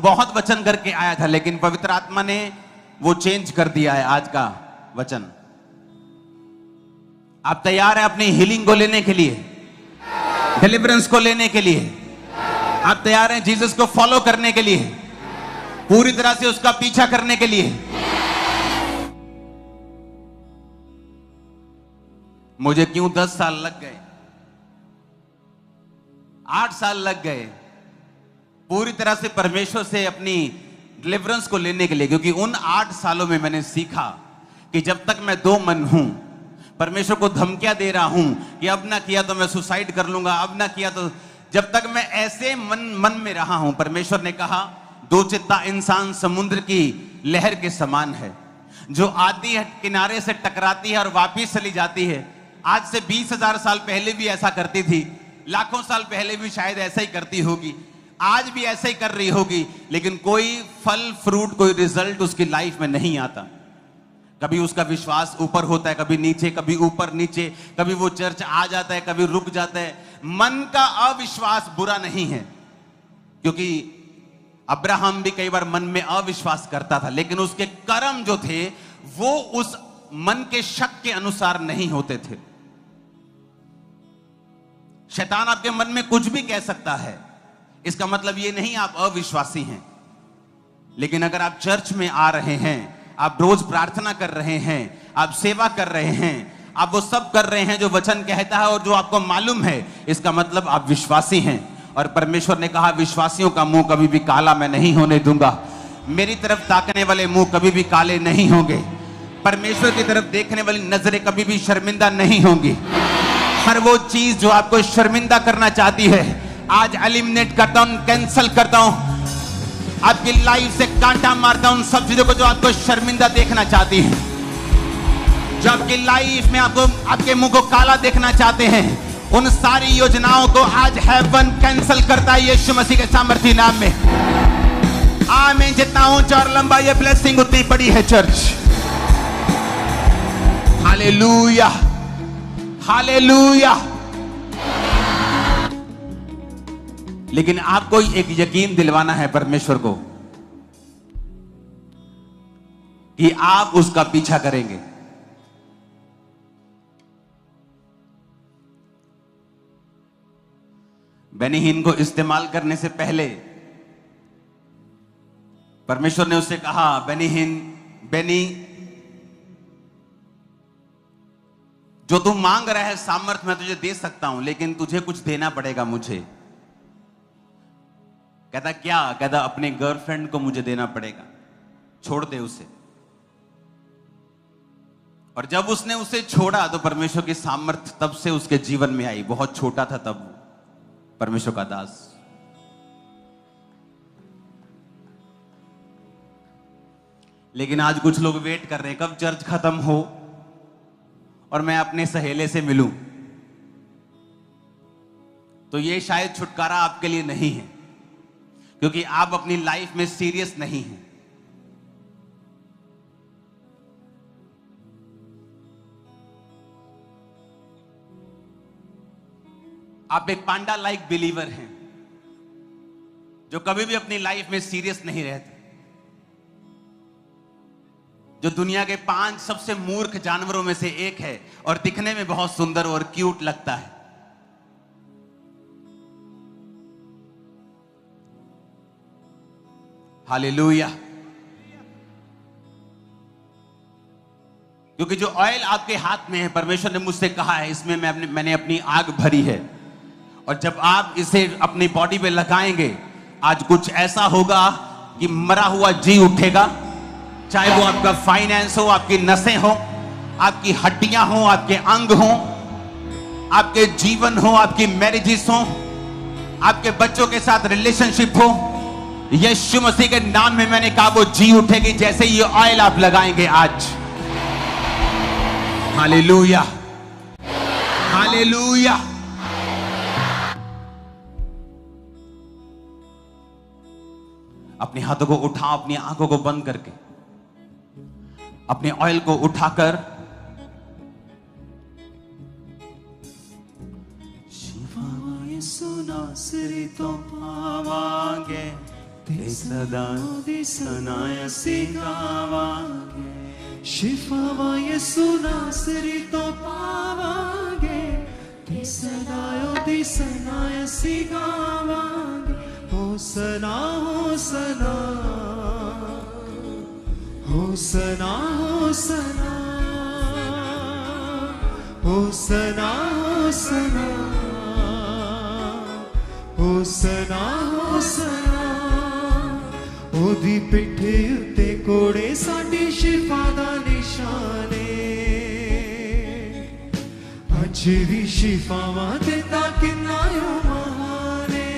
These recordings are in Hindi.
बहुत वचन करके आया था, लेकिन पवित्र आत्मा ने वो चेंज कर दिया है आज का वचन। आप तैयार हैं अपनी हीलिंग को लेने के लिए, डिलीवरेंस को लेने के लिए? आप तैयार हैं जीसस को फॉलो करने के लिए, पूरी तरह से उसका पीछा करने के लिए? मुझे क्यों 10 साल लग गए, 8 साल लग गए पूरी तरह से परमेश्वर से अपनी डिलीवरेंस को लेने के लिए, क्योंकि उन 8 सालों में मैंने सीखा कि जब तक मैं दो मन हूं, परमेश्वर को धमकियां दे रहा हूं कि अब ना किया तो मैं सुसाइड कर लूंगा, अब ना किया तो, जब तक मैं ऐसे मन में रहा हूं, परमेश्वर ने कहा दो चित्ता इंसान समुद्र की लहर के समान है, जो आती है किनारे से टकराती है और वापिस चली जाती है। आज से 20,000 साल पहले भी ऐसा करती थी, लाखों साल पहले भी शायद ऐसा ही करती होगी, आज भी ऐसा ही कर रही होगी, लेकिन कोई फल फ्रूट, कोई रिजल्ट उसकी लाइफ में नहीं आता। कभी उसका विश्वास ऊपर होता है, कभी नीचे, कभी ऊपर नीचे, कभी वो चर्च आ जाता है, कभी रुक जाता है। मन का अविश्वास बुरा नहीं है, क्योंकि अब्राहम भी कई बार मन में अविश्वास करता था, लेकिन उसके कर्म जो थे वो उस मन के शक के अनुसार नहीं होते थे। शैतान आपके मन में कुछ भी कह सकता है, इसका मतलब ये नहीं आप अविश्वासी हैं। लेकिन अगर आप चर्च में आ रहे हैं, आप रोज प्रार्थना कर रहे हैं, आप सेवा कर रहे हैं, आप वो सब कर रहे हैं जो वचन कहता है और जो आपको मालूम है, इसका मतलब आप विश्वासी हैं। और परमेश्वर ने कहा विश्वासियों का मुंह कभी भी काला मैं नहीं होने दूंगा, मेरी तरफ ताकने वाले मुंह कभी भी काले नहीं होंगे, परमेश्वर की तरफ देखने वाली नजरें कभी भी शर्मिंदा नहीं होंगी। हर वो चीज जो आपको शर्मिंदा करना चाहती है, आज एलिमिनेट करता हूं, कैंसल करता हूं, आपकी लाइफ से कांटा मारता हूं। उन सब चीजों को जो आपको शर्मिंदा देखना चाहती है, जो आपकी लाइफ में आपको आपके मुंह को काला देखना चाहते हैं, उन सारी योजनाओं को आज हेवन कैंसल करता है यीशु मसीह के सामर्थी नाम में। आमीन। जितना ऊंचा और लंबा ये ब्लेसिंग उतनी बड़ी है चर्च। Hallelujah, hallelujah. लेकिन आपको एक यकीन दिलवाना है परमेश्वर को कि आप उसका पीछा करेंगे। बेनी हिन को इस्तेमाल करने से पहले परमेश्वर ने उससे कहा, बेनी जो तू मांग रहा है सामर्थ मैं तुझे दे सकता हूं, लेकिन तुझे कुछ देना पड़ेगा मुझे। कहता क्या? कहता अपने गर्लफ्रेंड को मुझे देना पड़ेगा, छोड़ दे उसे। और जब उसने उसे छोड़ा तो परमेश्वर की सामर्थ तब से उसके जीवन में आई। बहुत छोटा था तब परमेश्वर का दास। लेकिन आज कुछ लोग वेट कर रहे हैं कब चर्च खत्म हो और मैं अपने सहेले से मिलूं। तो ये शायद छुटकारा आपके लिए नहीं है, क्योंकि आप अपनी लाइफ में सीरियस नहीं हैं। आप एक पांडा लाइक बिलीवर हैं जो कभी भी अपनी लाइफ में सीरियस नहीं रहते, जो दुनिया के 5 सबसे मूर्ख जानवरों में से एक है और दिखने में बहुत सुंदर और क्यूट लगता है। हालेलुया। क्योंकि जो ऑयल आपके हाथ में है, परमेश्वर ने मुझसे कहा है इसमें मैंने अपनी आग भरी है, और जब आप इसे अपनी बॉडी पे लगाएंगे, आज कुछ ऐसा होगा कि मरा हुआ जी उठेगा। चाहे वो आपका फाइनेंस हो, आपकी नसें हो, आपकी हड्डियां हो, आपके अंग हो, आपके जीवन हो, आपकी मैरिजेस हो, आपके बच्चों के साथ रिलेशनशिप हो, यीशु मसीह के नाम में मैंने कहा वो जी उठेगी जैसे ये ऑयल आप लगाएंगे आज। Hallelujah, hallelujah. अपने हाथों को उठाओ, अपनी आंखों को बंद करके अपने ऑयल को उठाकर शिवा यीशु नासरी तो पावांगे ते सदा दी सनाया सी गावांगे शिफावा यीशु नासरी तो पावांगे ते सदा दी सनाया सी गावांगे होसना होसना होसना होसना होसना होसना होसना होसना ओदी पिठे उत्ते कोड़े साडी शिफा दा निशाने अज भी शिफावां देंदा किन्ना महाने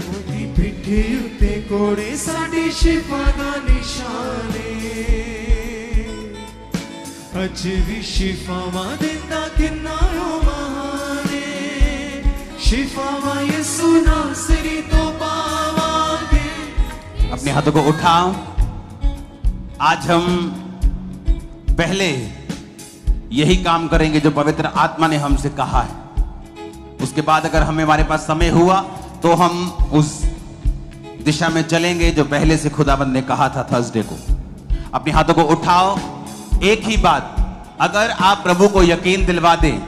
ओदी पिठे उत्ते कोड़े साडी शिफा दा निशाने अज भी शिफावां देंदा किन्ना महाने शिफावां यीशु नासरी तो पावांगे। अपने हाथों को उठाओ। आज हम पहले यही काम करेंगे जो पवित्र आत्मा ने हमसे कहा है। उसके बाद अगर हमारे पास समय हुआ तो हम उस दिशा में चलेंगे जो पहले से खुदाबंद ने कहा था थर्सडे को। अपने हाथों को उठाओ। एक ही बात, अगर आप प्रभु को यकीन दिलवा दें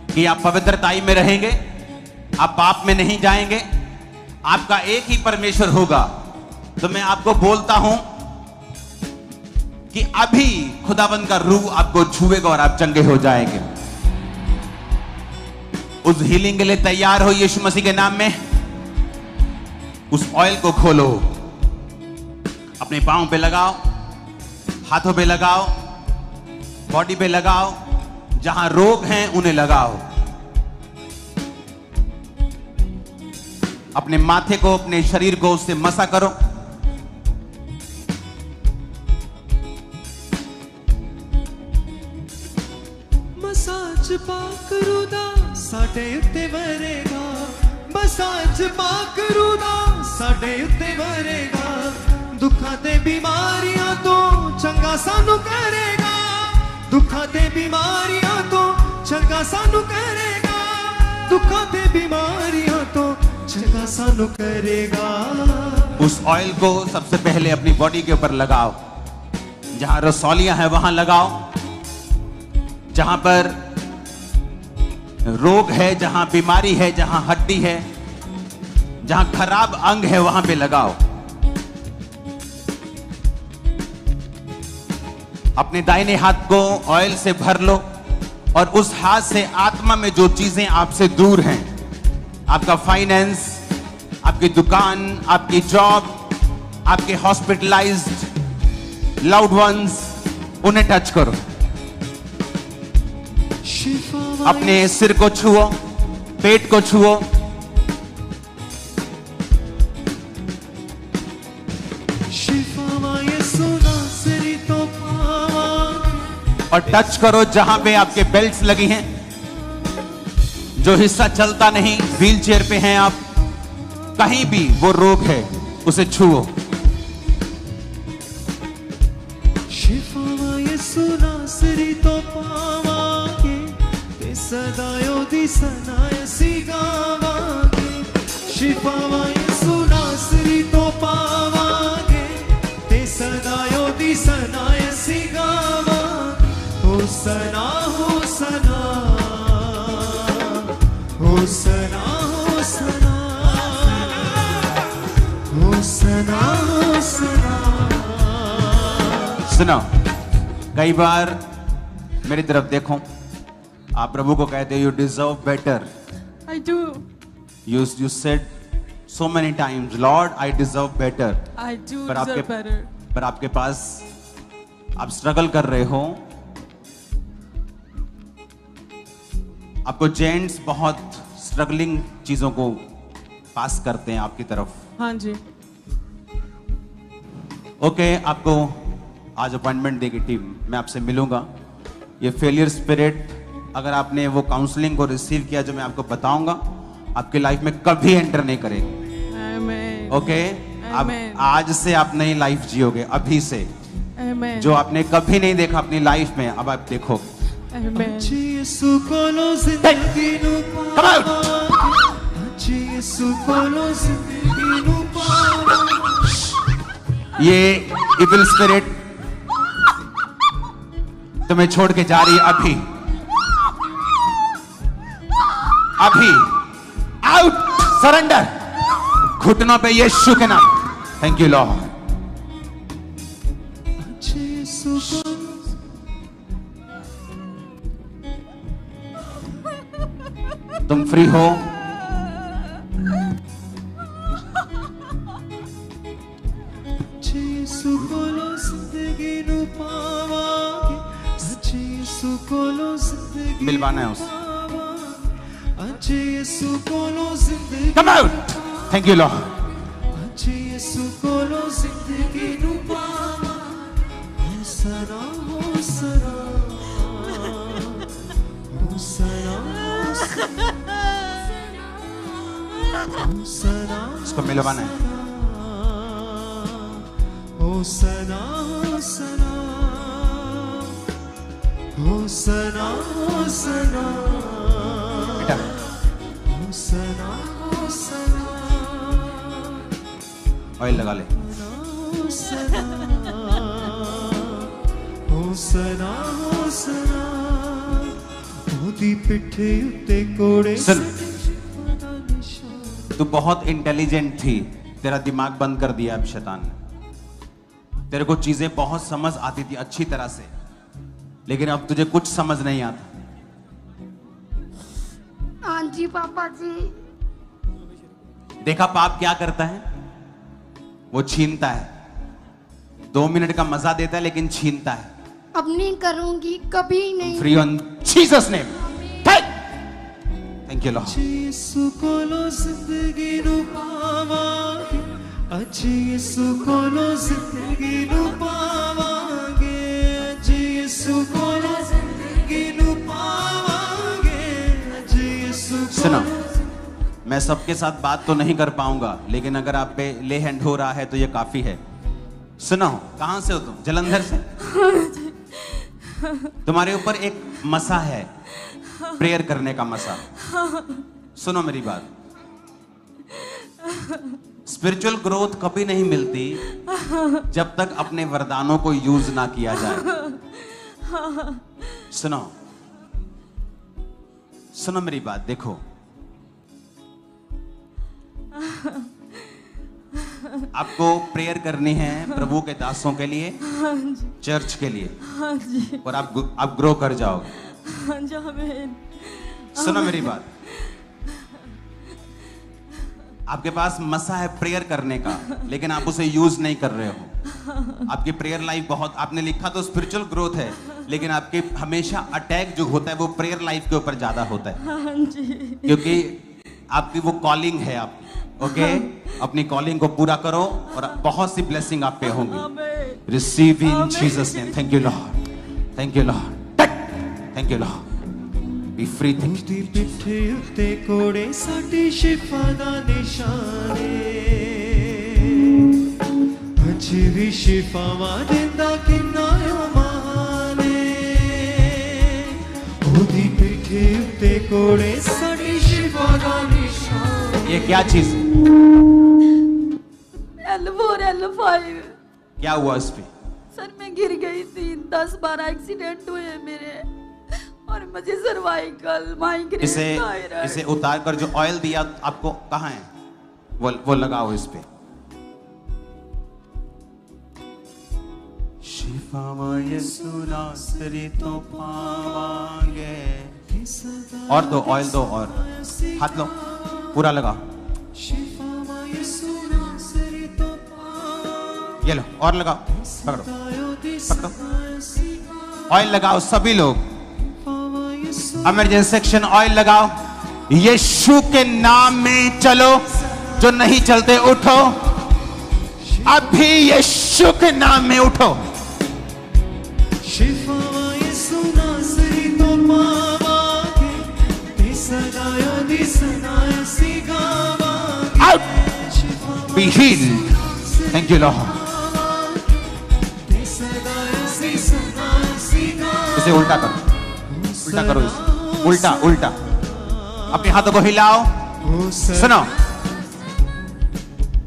कि आप पवित्रताई में रहेंगे, आप पाप में नहीं जाएंगे, आपका एक ही परमेश्वर होगा, तो मैं आपको बोलता हूं कि अभी खुदाबंद का रूह आपको छुएगा और आप चंगे हो जाएंगे। उस हीलिंग के लिए तैयार हो यीशु मसीह के नाम में। उस ऑयल को खोलो, अपने पांव पे लगाओ, हाथों पे लगाओ, बॉडी पे लगाओ, जहां रोग हैं उन्हें लगाओ। अपने माथे को, अपने शरीर को उससे मसा करो। मसाज पाकरूदा साडे उत्ते वरेगा, मसाज पाकरूदा साडे उत्ते वरेगा, दुखां ते बीमारियां तो चंगा सानू करेगा, दुखां ते बीमारियां तो चंगा सानू करेगा, दुखां ते बीमारियां तो चंगा सानू करेगा। उस ऑयल को सबसे पहले अपनी बॉडी के ऊपर लगाओ, जहां रसौलियां हैं वहां लगाओ, जहां पर रोग है, जहां बीमारी है, जहां हड्डी है, जहां खराब अंग है वहां पे लगाओ। अपने दाहिने हाथ को ऑयल से भर लो और उस हाथ से आत्मा में जो चीजें आपसे दूर हैं, आपका फाइनेंस, आपकी दुकान, आपकी जॉब, आपके हॉस्पिटलाइज्ड लव्ड वंस, उन्हें टच करो। अपने सिर को छुओ, पेट को छुओ, और टच करो जहां पे आपके बेल्ट्स लगी हैं, जो हिस्सा चलता नहीं, व्हील चेयर पे हैं आप, कहीं भी वो रोग है उसे छुओ। शिफावा यीशु नासरी तो पावांगे, ते सदायो दी सनाया सी गावांगे। शिफावा यीशु नासरी तो पावांगे, ते सदायो दी सनाया सी गावांगे। होसना होसना होसना होसना होसना होसना। सुनो, कई बार मेरी तरफ देखो, आप प्रभु को कहते हो you deserve better. I do. You said so many times, Lord, I deserve better. I do पर deserve better. पर आपके पास आप स्ट्रगल कर रहे हो। आपको जेंट्स बहुत स्ट्रगलिंग चीजों को पास करते हैं आपकी तरफ। हाँ जी। ओके, आपको आज अपॉइंटमेंट देगी टीम, मैं आपसे मिलूंगा। ये फेलियर स्पिरिट, अगर आपने वो काउंसलिंग को रिसीव किया जो मैं आपको बताऊंगा, आपकी लाइफ में कभी एंटर नहीं करेगी। Amen. ओके, अब आज से आप नई लाइफ जियोगे, अभी से। Amen. जो आपने कभी नहीं देखा अपनी लाइफ में, अब आप देखोगे। Amen. यीशु कोलो जिंदगी नु Come out. यीशु कोलो जिंदगी नु ये इविल स्पिरिट तुम्हें छोड़ के जा रही है अभी, अभी आउट, सरेंडर, घुटनों पे यीशु के नाम। Thank you Lord. तुम फ्री हो। मिलवाना है उसे। Come out. Thank you Lord. इसको मिलवाना है। होसना होसना होसना होसना बेटा होसना होसना ऑयल लगा ले। होसना होसना होसना ओदी पिठे उत्ते कोड़े। सुन, तू बहुत इंटेलिजेंट थी, तेरा दिमाग बंद कर दिया अब शैतान ने। तेरे को चीजें बहुत समझ आती थी अच्छी तरह से, लेकिन अब तुझे कुछ समझ नहीं आता। हाँ जी पापा जी। देखा पाप क्या करता है? वो छीनता है। 2 मिनट का मजा देता है लेकिन छीनता है। अब नहीं करूंगी, कभी नहीं। Free on Jesus name. Thank you Lord. Yeshu कोलो जिंदगी नु पावांगे, अच्छी यीशु कोलो जिंदगी नु पावांगे, अच्छी यीशु कोलो जिंदगी नु पावांगे, अच्छी यीशु। सुनो, मैं सबके साथ बात तो नहीं कर पाऊंगा, लेकिन अगर आप पे ले हैंड हो रहा है तो ये काफी है। सुनो, कहां से हो तुम? जलंधर से? तुम्हारे ऊपर एक मसा है, प्रेयर करने का मसा। सुनो मेरी बात, स्पिरिचुअल ग्रोथ कभी नहीं मिलती जब तक अपने वरदानों को यूज ना किया जाए। सुनो, सुनो मेरी बात, देखो आपको प्रेयर करनी है प्रभु के दासों के लिए, चर्च के लिए, और आप ग्रो कर जाओगे। सुनो मेरी बात, आपके पास मसा है प्रेयर करने का, लेकिन आप उसे यूज नहीं कर रहे हो। आपकी प्रेयर लाइफ बहुत, आपने लिखा तो स्पिरिचुअल ग्रोथ है, लेकिन आपके हमेशा अटैक जो होता है वो प्रेयर लाइफ के ऊपर ज्यादा होता है, क्योंकि आपकी वो कॉलिंग है आपकी। ओके, अपनी कॉलिंग को पूरा करो और बहुत सी ब्लेसिंग आप पे होंगी। Receive in Jesus name. Thank you Lord, thank you Lord, thank you Lord. Be free. दी पिठे उत्ते कोड़े साडी शिफा दा निशाने, अच्छी भी शिफावां दिंदा किन्ना माने, ओदी पिठे उत्ते कोड़े साडी शिफा दा निशाने। ये क्या चीज? L4 L5। क्या हुआ इस पे? सर मैं गिर गई थी, 10-12 एक्सीडेंट हुए मेरे, और मुझे सर्वाइकल, माइग्रेन, थायराइड। इसे उतार कर जो ऑयल दिया आपको, कहाँ है वो लगाओ इस पे। शिफा यीशु नासरी तो पावांगे। और दो, ऑयल दो, और हाथ लो, पूरा लगाओ। ये लो, और लगाओ, पकड़ो पकड़ो, ऑयल लगाओ सभी लोग। इमरजेंसी सेक्शन ऑयल लगाओ। यीशु के नाम में चलो, जो नहीं चलते उठो, अभी यीशु के नाम में उठो। Out. Be healed. Thank you Lord. इसे उल्टा करो, उल्टा करो इसे, उल्टा उल्टा। अपने हाथों को हिलाओ। सुनो,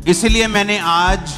इसलिए मैंने आज